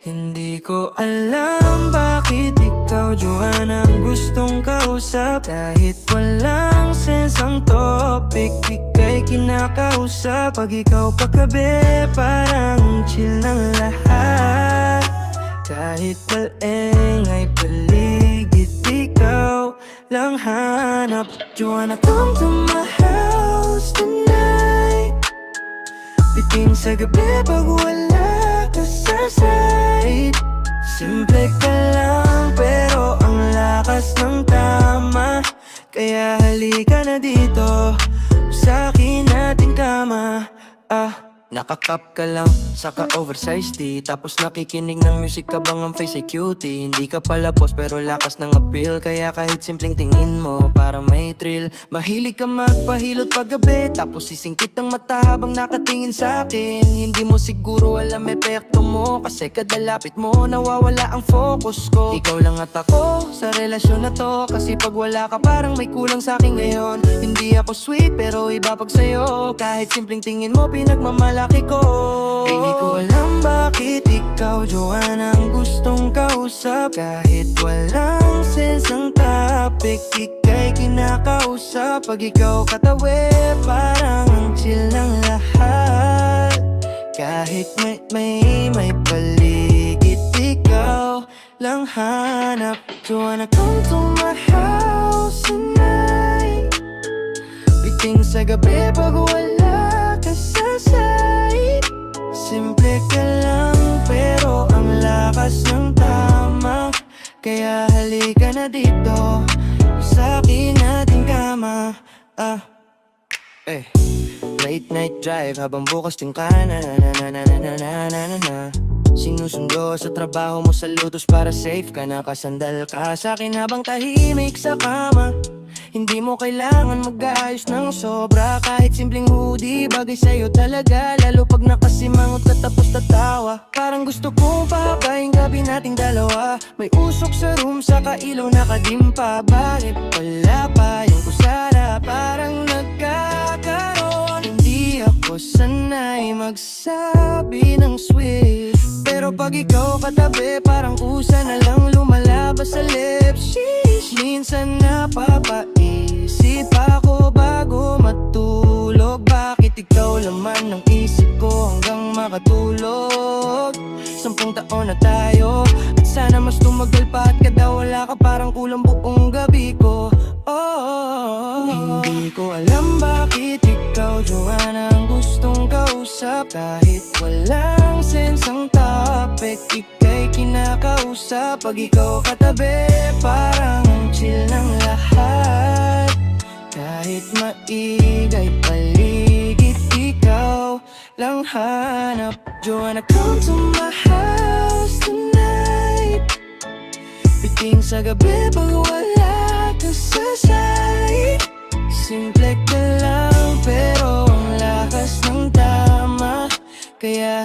Hindi ko alam bakit ikaw, Joanna, ang gustong kausap. Kahit walang sense ang topic, ika'y kinakausap. Pag ikaw pagkabi, parang chill ng lahat. Kahit malengay paligid, ikaw lang hanap. Joanna, come to my house tonight. Bitin sa gabi pag wala ka sa side. Simple ka lang pero ang lakas ng tama. Kaya halika na dito, sa akin nating kama. Nakakap ka lang, saka oversized tee. Tapos nakikinig ng music ka bang ang face ay cutie. Hindi ka pala boss pero lakas ng appeal. Kaya kahit simpleng tingin mo para may thrill. Mahilig ka magpahilot paggabi, tapos sisingkit ang mata habang nakatingin sa akin. Hindi mo siguro alam epekto mo, kasi kadalapit mo nawawala ang focus ko. Ikaw lang at ako sa relasyon na to, kasi pag wala ka parang may kulang sa akin ngayon. Hindi ako sweet pero iba pag sa'yo. Kahit simpleng tingin mo pinagmamalaki ko. Hindi ko alam bakit ikaw, Joanna, ang gustong kausap. Kahit walang sense ang topic, ika'y kinakausap. Pag ikaw katabi, parang ang chill ng lahat. Kahit may paligid, ikaw lang hanap. Joanna, come to my house tonight. Biting sa gabi pag wala ka sa side. Simple ka lang pero ang lakas ng tama. Kaya halika na dito, sa akin nating kama. Late night drive habang bukas din ka na. Sinusundo sa trabaho mo sa lutos para safe ka. Nakasandal ka sa akin habang tahimik sa kama. Hindi mo kailangan mag-ayos ng sobra. Kahit simpleng hoodie, bagay sa'yo talaga. Lalo pag nakasimangot ka tapos tatawa. Parang gusto kong pahabain gabi nating dalawa. May usok sa room, saka ilaw nakadim pa. Bakit wala pa yung kusara? Parang nagkakaroon. Hindi ako sanay magsabi ng sweet, pero pag ikaw katabi, parang kusa na lang lumalabas sa lips. Sheesh, minsan napapaisip ako bago matulog. Bakit ikaw laman ng isip ko hanggang makatulog? 10 taon na tayo, at sana mas tumagal pa. At kada wala ka parang kulang buong gabi ko. Hindi ko alam bakit ikaw, Joanna, ang gustong kausap. Kahit walang sense ang topic, ika'y kinakausap. Pag ikaw katabi, parang ang chill ng lahat. Kahit maigay paligid, ikaw lang hanap. Joanna, come to my house tonight. Biting sa gabi pag wala ka sa side. Simple ka lang pero ang lakas ng tama. Kaya